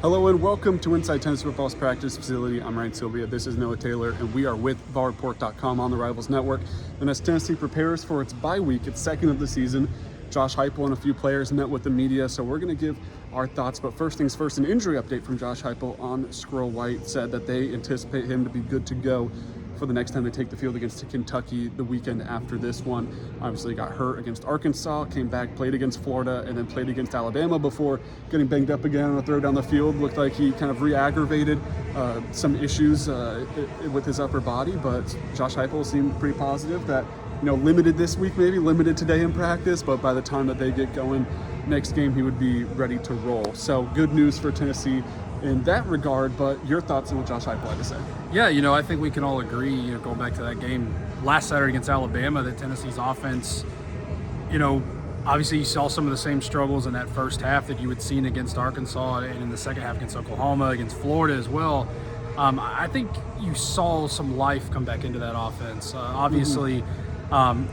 Hello and welcome to Inside Tennessee Football's practice facility. I'm Ryan Sylvia. This is Noah Taylor, and we are with VolReport.com on the Rivals Network. And as Tennessee prepares for its bye week, its second of the season, Josh Heupel and a few players met with the media, so we're going to give our thoughts. But first things first, an injury update from Josh Heupel on Squirrel White said that they anticipate him to be good to go for the next time they take the field against Kentucky the weekend after this one. Obviously got hurt against Arkansas, came back, played against Florida, and then played against Alabama before getting banged up again on a throw down the field. Looked like he kind of re-aggravated some issues with his upper body, but Josh Heupel seemed pretty positive that, limited this week, maybe limited today in practice, but by the time that they get going next game, he would be ready to roll. So good news for Tennessee in that regard, but your thoughts on what Josh Heupel had to say? Yeah, I think we can all agree, going back to that game last Saturday against Alabama, that Tennessee's offense, obviously you saw some of the same struggles in that first half that you had seen against Arkansas and in the second half against Oklahoma, against Florida as well. I think you saw some life come back into that offense. Obviously,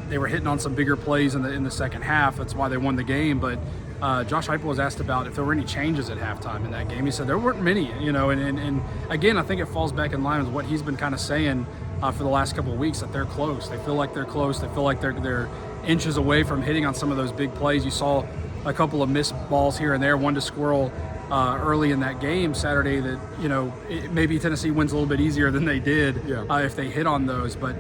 they were hitting on some bigger plays in the second half. That's why they won the game, but Josh Heupel was asked about if there were any changes at halftime in that game. He said there weren't many, and again, I think it falls back in line with what he's been kind of saying for the last couple of weeks, that they're close. They feel like they're close. They feel like they're inches away from hitting on some of those big plays. You saw a couple of missed balls here and there, one to Squirrel early in that game Saturday that, maybe Tennessee wins a little bit easier than they did if they hit on those. But,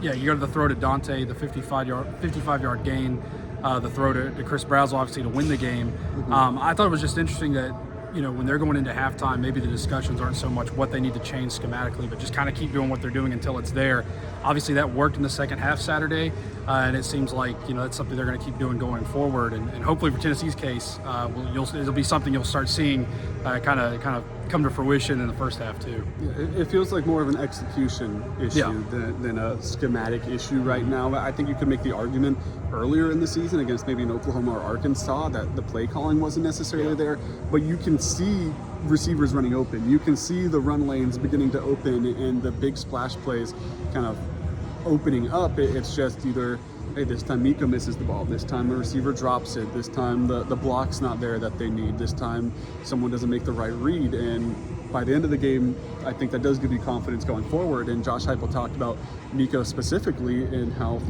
you go to the throw to Dante, the 55-yard gain. The throw to Chris Brazzell, obviously, to win the game. I thought it was just interesting that, when they're going into halftime, maybe the discussions aren't so much what they need to change schematically, but just kind of keep doing what they're doing until it's there. Obviously, that worked in the second half Saturday, and it seems like, that's something they're going to keep doing going forward. And hopefully for Tennessee's case, it'll be something you'll start seeing kind of come to fruition in the first half too. Yeah, it feels like more of an execution issue than a schematic issue right now. I think you could make the argument earlier in the season against maybe an Oklahoma or Arkansas that the play calling wasn't necessarily there, but you can see receivers running open. You can see the run lanes beginning to open and the big splash plays kind of opening up. It's just either, hey, this time Miko misses the ball, this time the receiver drops it, this time the block's not there that they need, this time someone doesn't make the right read. And by the end of the game, I think that does give you confidence going forward. And Josh Heupel talked about Miko specifically and how,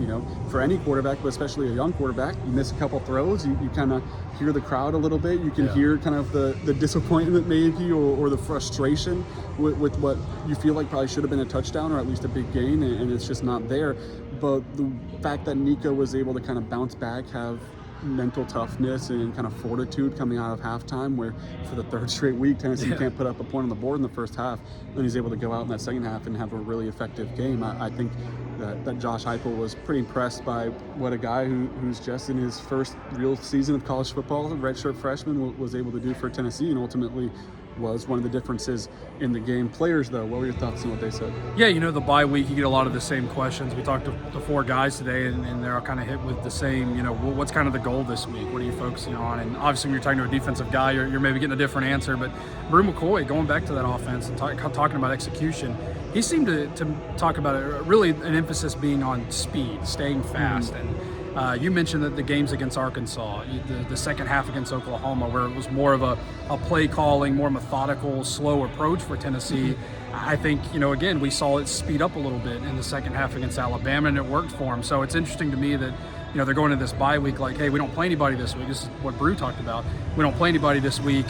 for any quarterback, but especially a young quarterback, you miss a couple throws, you kind of hear the crowd a little bit. You can hear kind of the disappointment maybe or the frustration with what you feel like probably should have been a touchdown or at least a big gain, and it's just not there. But the fact that Nico was able to kind of bounce back, have mental toughness and kind of fortitude coming out of halftime, where for the third straight week Tennessee can't put up a point on the board in the first half, and he's able to go out in that second half and have a really effective game. I think that Josh Heupel was pretty impressed by what a guy who's just in his first real season of college football, a redshirt freshman, was able to do for Tennessee, and ultimately was one of the differences in the game. Players, though, what were your thoughts on what they said? Yeah, the bye week, you get a lot of the same questions. We talked to the four guys today, and they're all kind of hit with the same, what's kind of the goal this week? What are you focusing on? And obviously, when you're talking to a defensive guy, you're maybe getting a different answer. But Bru McCoy, going back to that offense and talking about execution, he seemed to talk about it, really an emphasis being on speed, staying fast. And you mentioned that the games against Arkansas, the second half against Oklahoma, where it was more of a play calling, more methodical, slow approach for Tennessee. I think, again, we saw it speed up a little bit in the second half against Alabama, and it worked for them. So it's interesting to me that, they're going into this bye week like, hey, we don't play anybody this week. This is what Bru talked about. We don't play anybody this week,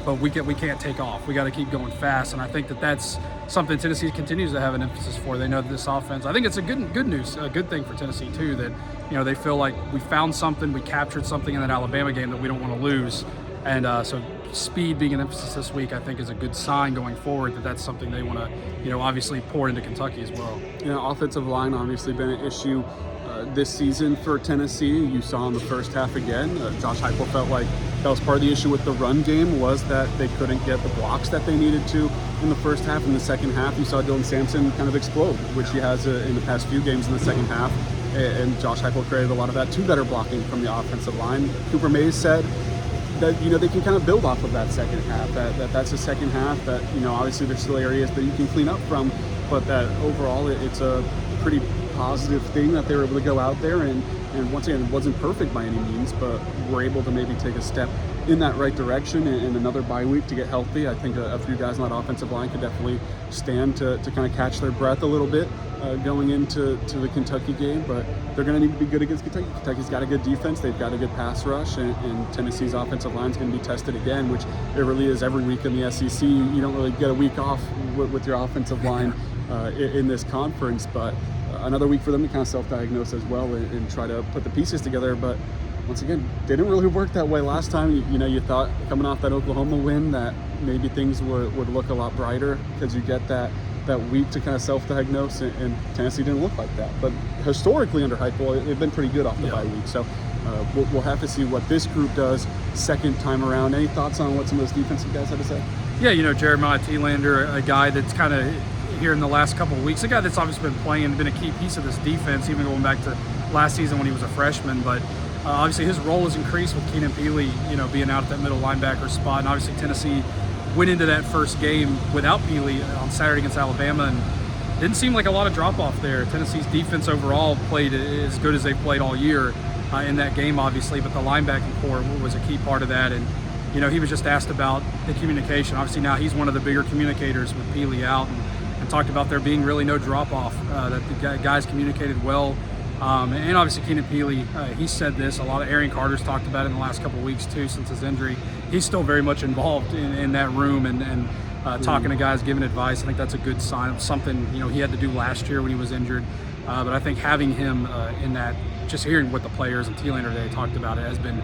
but we can't take off. We got to keep going fast. And I think that's something Tennessee continues to have an emphasis for. They know that this offense, I think it's a good thing for Tennessee too, that, they feel like we found something, we captured something in that Alabama game that we don't want to lose. And so speed being an emphasis this week, I think, is a good sign going forward that that's something they want to, obviously pour into Kentucky as well. Offensive line obviously been an issue this season for Tennessee. You saw in the first half again, Josh Heupel felt like that was part of the issue with the run game, was that they couldn't get the blocks that they needed to in the first half. In the second half, you saw Dylan Sampson kind of explode, which he has in the past few games in the second half. And Josh Heupel created a lot of that to better blocking from the offensive line. Cooper Mays said that they can kind of build off of that second half. That's a second half that obviously there's still areas that you can clean up from, but that overall it's a pretty positive thing that they were able to go out there and once again, it wasn't perfect by any means, but were able to maybe take a step in that right direction in another bye week to get healthy. I think a few guys on that offensive line could definitely stand to kind of catch their breath a little bit going into the Kentucky game, but they're going to need to be good against Kentucky. Kentucky's got a good defense. They've got a good pass rush, and Tennessee's offensive line is going to be tested again, which it really is every week in the SEC. You don't really get a week off with your offensive line in this conference, but another week for them to kind of self-diagnose as well and try to put the pieces together. But once again, didn't really work that way last time. You thought coming off that Oklahoma win that maybe things would look a lot brighter because you get that week to kind of self-diagnose, and Tennessee didn't look like that. But historically under Heupel, they've been pretty good off the bye week. So we'll have to see what this group does second time around. Any thoughts on what some of those defensive guys had to say? Yeah, Jeremiah Thielander, a guy that's kind of here in the last couple of weeks, a guy that's obviously been playing, been a key piece of this defense, even going back to last season when he was a freshman. But obviously his role has increased with Keenan Peely, being out at that middle linebacker spot. And obviously Tennessee went into that first game without Peely on Saturday against Alabama, and didn't seem like a lot of drop-off there. Tennessee's defense overall played as good as they've played all year in that game, obviously, but the linebacking core was a key part of that. And he was just asked about the communication. Obviously now he's one of the bigger communicators with Peely out, and talked about there being really no drop-off, that the guys communicated well. And obviously Keenan Peely, he said this, a lot of Arian Carter's talked about it in the last couple of weeks too since his injury. He's still very much involved in that room and talking to guys, giving advice. I think that's a good sign of something he had to do last year when he was injured. But I think having him in that, just hearing what the players and Thielander today talked about it, has been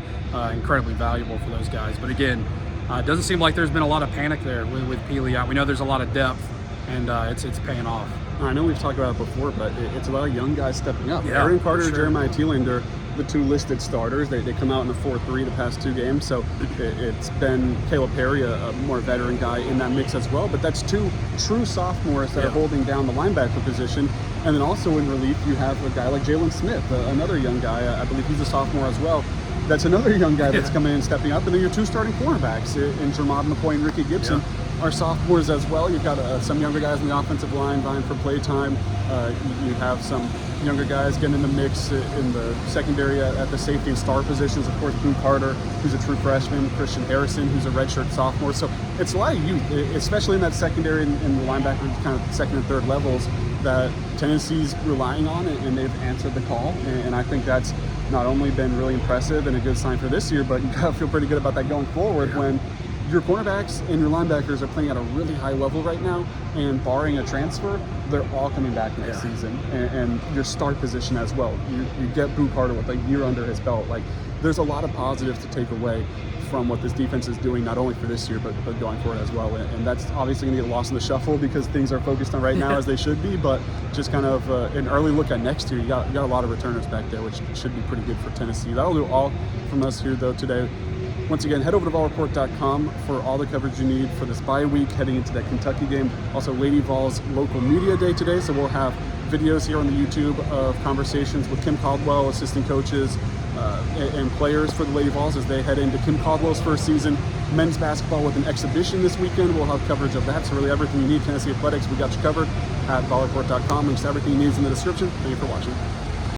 incredibly valuable for those guys. But again, it doesn't seem like there's been a lot of panic there with Peely out. We know there's a lot of depth, and it's paying off. I know we've talked about it before, but it's a lot of young guys stepping up. Yeah, Arian Carter, sure. Jeremiah Thielander, the two listed starters. They come out in the 4-3 the past two games, so it's been Caleb Perry, a more veteran guy, in that mix as well. But that's two true sophomores that are holding down the linebacker position. And then also in relief, you have a guy like Jalen Smith, another young guy. I believe he's a sophomore as well. That's another young guy that's coming in and stepping up. And then your two starting cornerbacks in Jermod McCoy and Ricky Gibson are sophomores as well. You've got some younger guys in the offensive line vying for play time. You have some younger guys getting in the mix in the secondary at the safety and star positions. Of course, Boone Carter, who's a true freshman, Christian Harrison, who's a redshirt sophomore. So it's a lot of youth, especially in that secondary and the linebacker kind of second and third levels that Tennessee's relying on, and they've answered the call. And I think that's not only been really impressive and a good sign for this year, but you gotta feel pretty good about that going forward when your cornerbacks and your linebackers are playing at a really high level right now, and barring a transfer, they're all coming back next season. And your start position as well. You get Boone Carter with a year under his belt. Like, there's a lot of positives to take away from what this defense is doing, not only for this year, but going forward as well. And that's obviously going to get lost in the shuffle because things are focused on right now as they should be. But just kind of an early look at next year, you got a lot of returners back there, which should be pretty good for Tennessee. That'll do all from us here, though, today. Once again, head over to volreport.com for all the coverage you need for this bye week heading into that Kentucky game. Also, Lady Vols local media day today, so we'll have videos here on the YouTube of conversations with Kim Caldwell, assistant coaches, and players for the Lady Vols as they head into Kim Caldwell's first season. Men's basketball with an exhibition this weekend. We'll have coverage of that, so really everything you need Tennessee Athletics, we got you covered at volreport.com. Links to everything you need is in the description. Thank you for watching.